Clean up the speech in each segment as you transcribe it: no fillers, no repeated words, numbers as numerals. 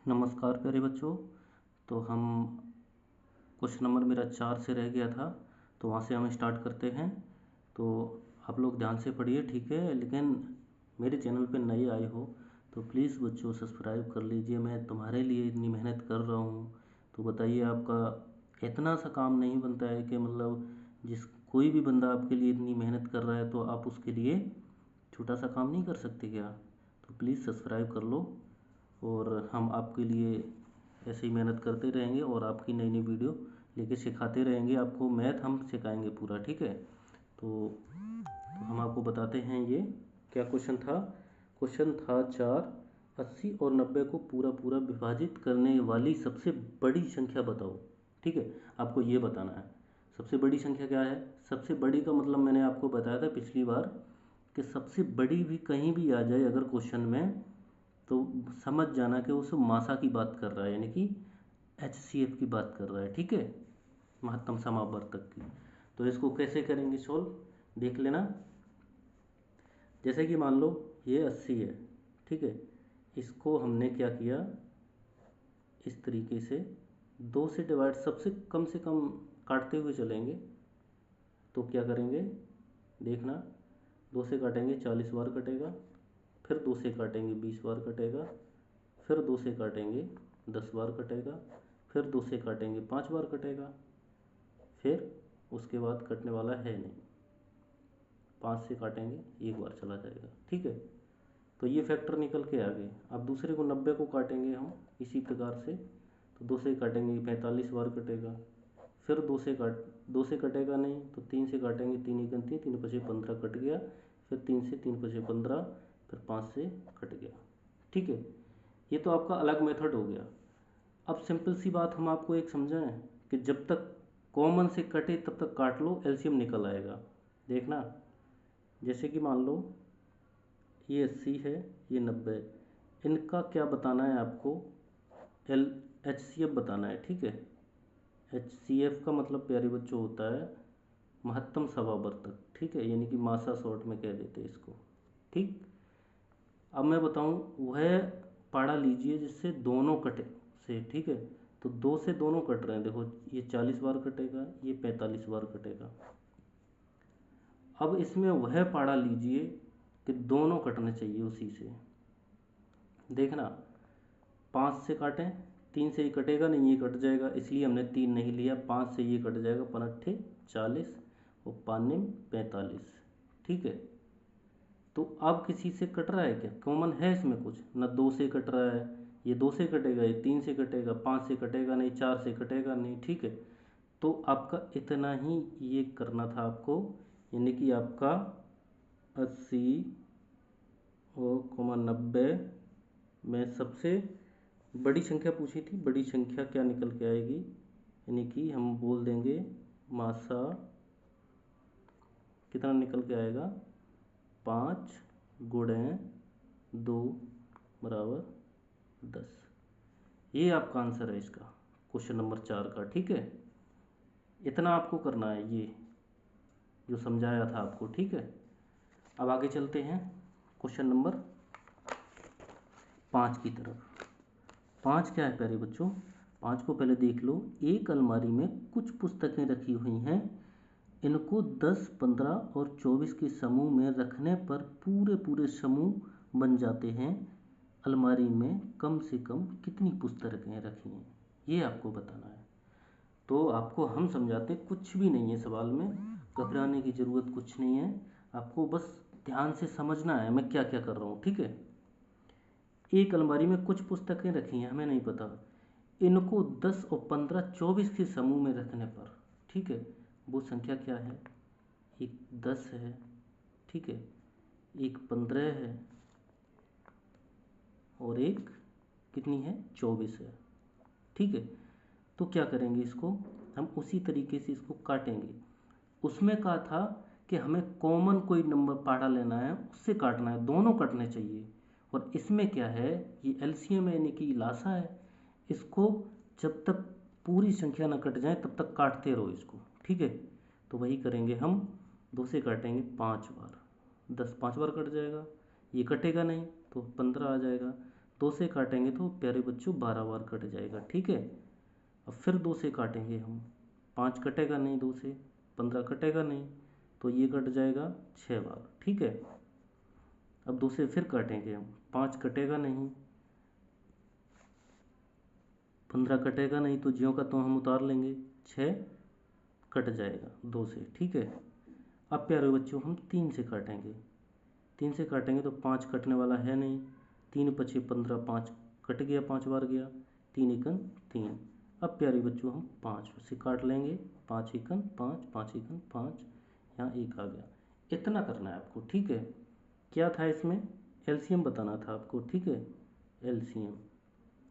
नमस्कार प्यारे बच्चों। तो हम क्वेश्चन नंबर मेरा 4 से रह गया था, तो वहाँ से हम स्टार्ट करते हैं। तो आप लोग ध्यान से पढ़िए, ठीक है। लेकिन मेरे चैनल पे नए आए हो तो प्लीज़ बच्चों सब्सक्राइब कर लीजिए। मैं तुम्हारे लिए इतनी मेहनत कर रहा हूँ, तो बताइए आपका इतना सा काम नहीं बनता है कि मतलब जिस कोई भी बंदा आपके लिए इतनी मेहनत कर रहा है तो आप उसके लिए छोटा सा काम नहीं कर सकते क्या? तो प्लीज़ सब्सक्राइब कर लो और हम आपके लिए ऐसे ही मेहनत करते रहेंगे और आपकी नई नई वीडियो लेके सिखाते रहेंगे। आपको मैथ हम सिखाएंगे पूरा, ठीक है। तो हम आपको बताते हैं ये क्या क्वेश्चन था। क्वेश्चन था 4, 80 और 90 को पूरा पूरा विभाजित करने वाली सबसे बड़ी संख्या बताओ, ठीक है। आपको ये बताना है सबसे बड़ी संख्या क्या है। सबसे बड़ी का मतलब मैंने आपको बताया था पिछली बार कि सबसे बड़ी भी कहीं भी आ जाए अगर क्वेश्चन में, तो समझ जाना कि उस मासा की बात कर रहा है, यानी कि HCF की बात कर रहा है, ठीक है, महत्तम समावर्तक की। तो इसको कैसे करेंगे सॉल्व, देख लेना। जैसे कि मान लो ये 80 है, ठीक है। इसको हमने क्या किया, इस तरीके से 2 से डिवाइड, सबसे कम से कम काटते हुए चलेंगे। तो क्या करेंगे देखना, 2 से काटेंगे 40 बार कटेगा, फिर 2 से काटेंगे 20 बार कटेगा, फिर 2 से काटेंगे 10 बार कटेगा, फिर 2 से काटेंगे 5 बार कटेगा, फिर उसके बाद कटने वाला है नहीं, 5 से काटेंगे 1 बार चला जाएगा, ठीक है। तो ये फैक्टर निकल के आ गए। अब दूसरे को 90 को काटेंगे हम इसी प्रकार से। तो 2 से काटेंगे 45 बार कटेगा, फिर 2 से कटेगा नहीं तो 3 से काटेंगे, 3 एकम 3, 3 पचे 15 कट गया, फिर 3 से 3 पचे 15, फिर 5 से कट गया, ठीक है। ये तो आपका अलग मेथड हो गया। अब सिंपल सी बात हम आपको एक समझाएं कि जब तक कॉमन से कटे तब तक काट लो, एलसीएम निकल आएगा। देखना, जैसे कि मान लो ये 80 है, ये 90, इनका क्या बताना है आपको, एल HCF बताना है, ठीक है। HCF का मतलब प्यारे बच्चों होता है महत्तम समावर्तक, ठीक है, यानी कि मासा शॉर्ट में कह देते हैं इसको, ठीक। अब मैं बताऊं वह पाड़ा लीजिए जिससे दोनों कटे से, ठीक है। तो 2 से दोनों कट रहे हैं, देखो ये 40 बार कटेगा, ये 45 बार कटेगा। अब इसमें वह पाड़ा लीजिए कि दोनों कटने चाहिए उसी से। देखना, 5 से काटें, 3 से ये कटेगा नहीं, ये कट जाएगा, इसलिए हमने 3 नहीं लिया। 5 से ये कट जाएगा, 5 40 और 5 45, ठीक है। तो अब किसी से कट रहा है क्या, कॉमन है इसमें कुछ ना, 2 से कट रहा है, ये 2 से कटेगा, ये 3 से कटेगा, 5 से कटेगा नहीं, 4 से कटेगा नहीं, ठीक है। तो आपका इतना ही ये करना था आपको, यानी कि आपका 80 और 90 में सबसे बड़ी संख्या पूछी थी, बड़ी संख्या क्या निकल के आएगी, यानी कि हम बोल देंगे मासा कितना निकल के आएगा, 5 गुणे 2 बराबर 10। ये आपका आंसर है इसका, क्वेश्चन नंबर 4 का, ठीक है। इतना आपको करना है, ये जो समझाया था आपको, ठीक है। अब आगे चलते हैं क्वेश्चन नंबर 5 की तरफ। 5 क्या है प्यारे बच्चों, 5 को पहले देख लो। एक अलमारी में कुछ पुस्तकें रखी हुई हैं, इनको 10, 15 और 24 के समूह में रखने पर पूरे पूरे समूह बन जाते हैं। अलमारी में कम से कम कितनी पुस्तकें रखी हैं, ये आपको बताना है। तो आपको हम समझाते, कुछ भी नहीं है सवाल में, घबराने की ज़रूरत कुछ नहीं है। आपको बस ध्यान से समझना है मैं क्या क्या कर रहा हूँ, ठीक है। एक अलमारी में कुछ पुस्तकें रखी हैं, हमें नहीं पता, इनको 10 और 15, 24 के समूह में रखने पर, ठीक है, वो संख्या क्या है। एक 10 है, ठीक है, एक 15 है और एक कितनी है, 24 है, ठीक है। तो क्या करेंगे, इसको हम उसी तरीके से इसको काटेंगे। उसमें कहा था कि हमें कॉमन कोई नंबर पाड़ा लेना है, उससे काटना है, दोनों कटने चाहिए। और इसमें क्या है, ये एलसीएम है, यानी कि लासा है। इसको जब तक पूरी संख्या ना कट जाए तब तक काटते रहो इसको, ठीक है। तो वही करेंगे हम, 2 से काटेंगे 5 बार, 10 5 बार कट जाएगा, ये कटेगा नहीं तो 15 आ जाएगा, 2 से काटेंगे तो प्यारे बच्चों 12 बार कट जाएगा, ठीक है। अब फिर 2 से काटेंगे हम, 5 कटेगा नहीं, 2 से 15 कटेगा नहीं, तो ये कट जाएगा 6 बार, ठीक है। अब 2 से फिर काटेंगे हम, 5 कटेगा नहीं, 15 कटेगा नहीं, तो ज्यों का तो हम उतार लेंगे, 6 कट जाएगा 2 से, ठीक है। अब प्यारे बच्चों हम 3 से काटेंगे, 3 से काटेंगे तो 5 कटने वाला है नहीं, 3 पचे 15, 5 कट गया, 5 बार गया, 3 एकन 3। अब प्यारे बच्चों हम 5 से काट लेंगे, 5 एकन 5, 5 एकन 5, यहाँ 1 आ गया। इतना करना है आपको, ठीक है। क्या था इसमें, एलसीएम बताना था आपको, ठीक है, एलसीएम।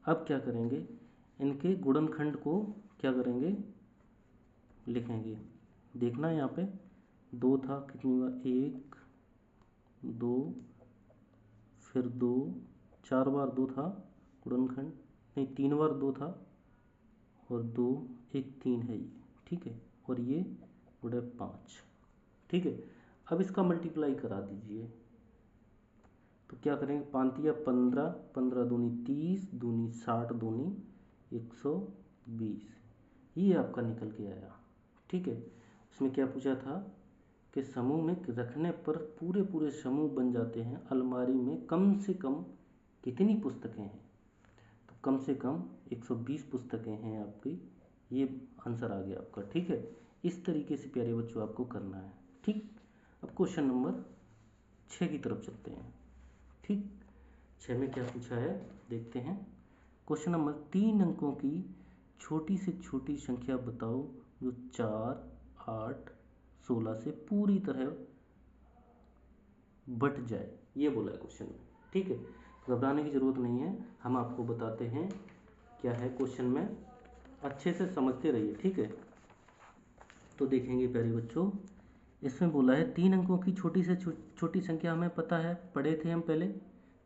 अब क्या करेंगे, इनके गुणनखंड को क्या करेंगे, लिखेंगे। देखना यहाँ पे 2 था, कितनी बार, 1 2, फिर 2, 4 बार 2 था गुणनखंड, नहीं 3 बार 2 था, और 2 1 3 है ये, ठीक है, और ये गुणे 5, ठीक है। अब इसका मल्टीप्लाई करा दीजिए, तो क्या करेंगे, 5 या 15, 15 दूनी 30, दूनी 60, दूनी 120, ये आपका निकल के आया, ठीक है। उसमें क्या पूछा था कि समूह में रखने पर पूरे पूरे समूह बन जाते हैं, अलमारी में कम से कम कितनी पुस्तकें हैं, तो कम से कम 120 पुस्तकें हैं आपकी, ये आंसर आ गया आपका, ठीक है। इस तरीके से प्यारे बच्चों आपको करना है, ठीक। अब क्वेश्चन नंबर 6 की तरफ चलते हैं, ठीक। 6 में क्या पूछा है देखते हैं। क्वेश्चन नंबर 3 अंकों की छोटी से छोटी संख्या बताओ जो 4, 8, 16 से पूरी तरह बट जाए, ये बोला है क्वेश्चन में, ठीक है। घबराने की ज़रूरत नहीं है, हम आपको बताते हैं क्या है क्वेश्चन में, अच्छे से समझते रहिए, ठीक है। तो देखेंगे प्यारे बच्चों, इसमें बोला है 3 अंकों की छोटी से छोटी संख्या हमें पता है, पढ़े थे हम पहले,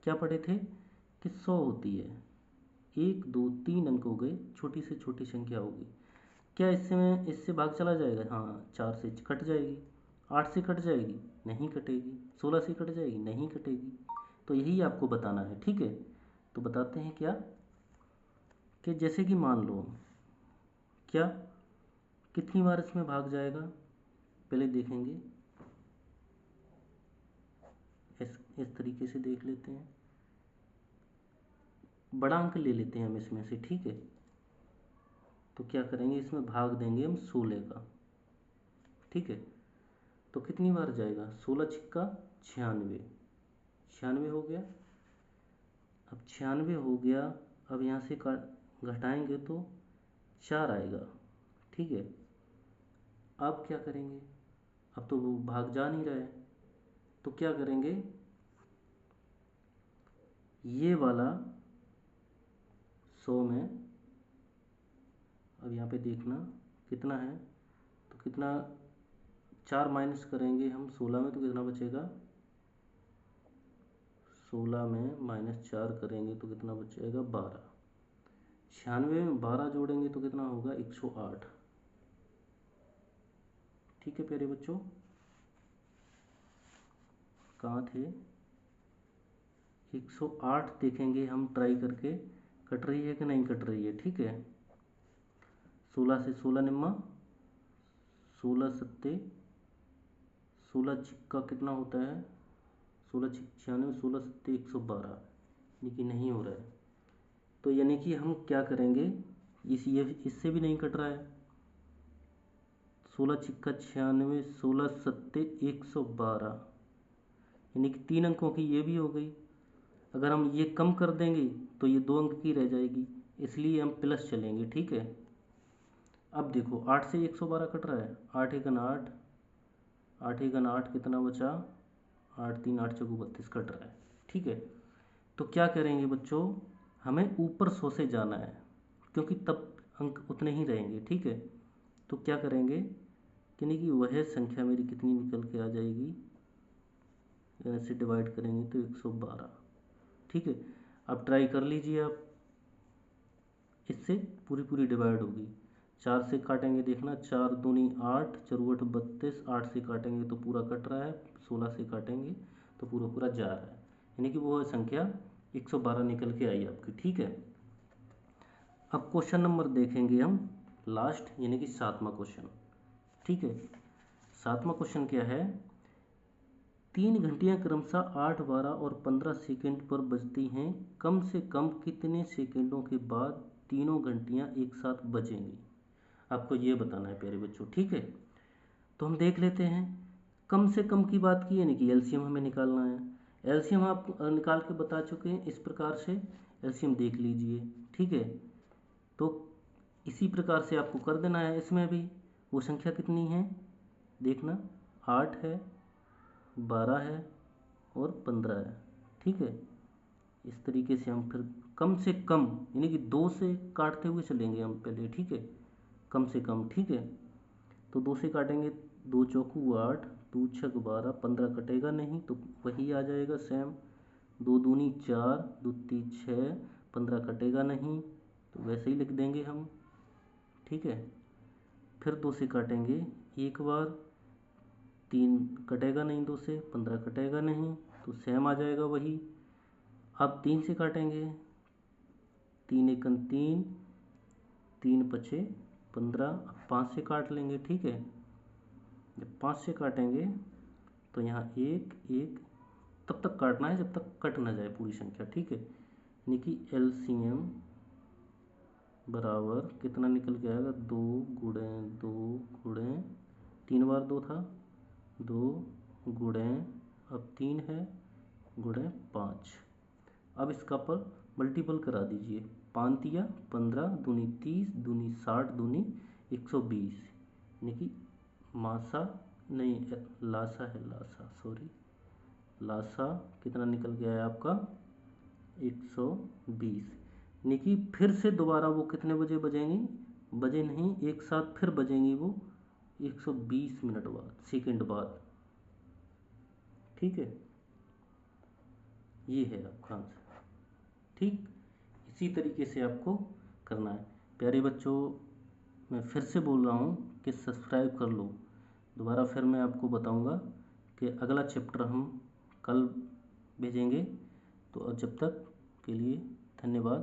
क्या पढ़े थे कि 100 होती है, 1 2 3 अंक हो गए, छोटी से छोटी संख्या होगी। क्या इससे भाग चला जाएगा, हाँ 4 से कट जाएगी, 8 से कट जाएगी, नहीं कटेगी, 16 से कट जाएगी, नहीं कटेगी। तो यही आपको बताना है, ठीक है। तो बताते हैं क्या, कि जैसे कि मान लो क्या, कितनी बार इसमें भाग जाएगा, पहले देखेंगे, इस तरीके से देख लेते हैं, बड़ा अंक ले लेते हैं हम इसमें से, ठीक है। तो क्या करेंगे, इसमें भाग देंगे हम 16 का, ठीक है। तो कितनी बार जाएगा, 16 छिक्का 96, 96 हो गया। अब 96 हो गया, अब यहाँ से घटाएंगे तो 4 आएगा, ठीक है। अब क्या करेंगे, अब तो वो भाग जा नहीं रहा है, तो क्या करेंगे, ये वाला 100 में, अब यहाँ पे देखना कितना है, तो कितना, 4 माइनस करेंगे हम 16 में तो कितना बचेगा, 16 में -4 करेंगे तो कितना बचेगा 12, 96 में 12 जोड़ेंगे तो कितना होगा 108, ठीक है प्यारे बच्चों। कहाँ थे, 108 देखेंगे हम ट्राई करके, कट रही है कि नहीं कट रही है, ठीक है। 16 से 16 निम्मा, 16 सत्ते 16 छिक्का कितना होता है, 16 छिक 96, 16 सत्ते 112, यानी कि नहीं हो रहा है। तो यानी कि हम क्या करेंगे, ये इससे भी नहीं कट रहा है, 16 छिक्का 96, 16 सत्ते 112, यानी कि 3 अंकों की ये भी हो गई। अगर हम ये कम कर देंगे तो ये 2 अंक की रह जाएगी, इसलिए हम प्लस चलेंगे, ठीक है। अब देखो 8 से 112 कट रहा है, 8 एकन 8, 8 एकन 8 कितना बचा, 8 3 8 चौको 32 कट रहा है, ठीक है। तो क्या करेंगे बच्चों, हमें ऊपर 100 से जाना है, क्योंकि तब अंक उतने ही रहेंगे, ठीक है। तो क्या करेंगे, यानी कि वह संख्या मेरी कितनी निकल के आ जाएगी, ऐसे डिवाइड करेंगे तो 112, ठीक है। अब ट्राई कर लीजिए आप, इससे पूरी पूरी डिवाइड होगी, 4 से काटेंगे, देखना 4 दूनी 8, चौसठ 32, 8 से काटेंगे तो पूरा कट रहा है, 16 से काटेंगे तो पूरा पूरा जा रहा है, यानी कि वो संख्या 112 निकल के आई आपकी। ठीक है, अब क्वेश्चन नंबर देखेंगे हम लास्ट, यानी कि 7वां क्वेश्चन। ठीक है, 7वां क्वेश्चन क्या है, 3 घंटियां क्रमशः 8, 12 और 15 सेकंड पर बजती हैं, कम से कम कितने सेकंडों के बाद तीनों घंटियां एक साथ बजेंगी, आपको ये बताना है प्यारे बच्चों। ठीक है, तो हम देख लेते हैं। कम से कम की बात की, यानी कि एलसीएम हमें निकालना है। एलसीएम आप निकाल के बता चुके हैं, इस प्रकार से एलसीएम देख लीजिए। ठीक है, तो इसी प्रकार से आपको कर देना है। इसमें भी वो संख्या कितनी है देखना, 8 है, 12 है और 15 है। ठीक है, इस तरीके से हम फिर कम से कम, यानी कि 2 से काटते हुए चलेंगे हम पहले। ठीक है, कम से कम। ठीक है, तो 2 से काटेंगे, 2 चौकू 8, 2 छक 12, 15 कटेगा नहीं तो वही आ जाएगा सेम। 2 दूनी 4, 2 तीन 6, 15 कटेगा नहीं तो वैसे ही लिख देंगे हम। ठीक है, फिर 2 से काटेंगे एक बार, 3 कटेगा नहीं, 2 से 15 कटेगा नहीं तो सेम आ जाएगा वही। अब 3 से काटेंगे, 3 एकन 3, 3 पचे 15। अब 5 से काट लेंगे। ठीक है, जब 5 से काटेंगे तो यहाँ 1 1, तब तक काटना है जब तक कट ना जाए पूरी संख्या। ठीक है, यानी कि एलसीएम बराबर कितना निकल के आएगा, 2 गुणे 2 गुणे 3 बार 2 था, 2 गुणे अब 3 है गुणे 5। अब इसका पर मल्टीपल करा दीजिए, 5 तिया 15, दूनी 30, दूनी 60, दूनी 120, यानी कि मासा नहीं, लासा है, लासा सॉरी, लासा कितना निकल गया है आपका 120। यानी कि फिर से दोबारा वो कितने बजे बजेंगी, बजे नहीं, एक साथ फिर बजेंगी वो 120 मिनट बाद, सेकंड बाद। ठीक है, ये है आपका आंसर। ठीक, इसी तरीके से आपको करना है प्यारे बच्चों। मैं फिर से बोल रहा हूँ कि सब्सक्राइब कर लो। दोबारा फिर मैं आपको बताऊँगा कि अगला चैप्टर हम कल भेजेंगे। तो जब तक के लिए धन्यवाद।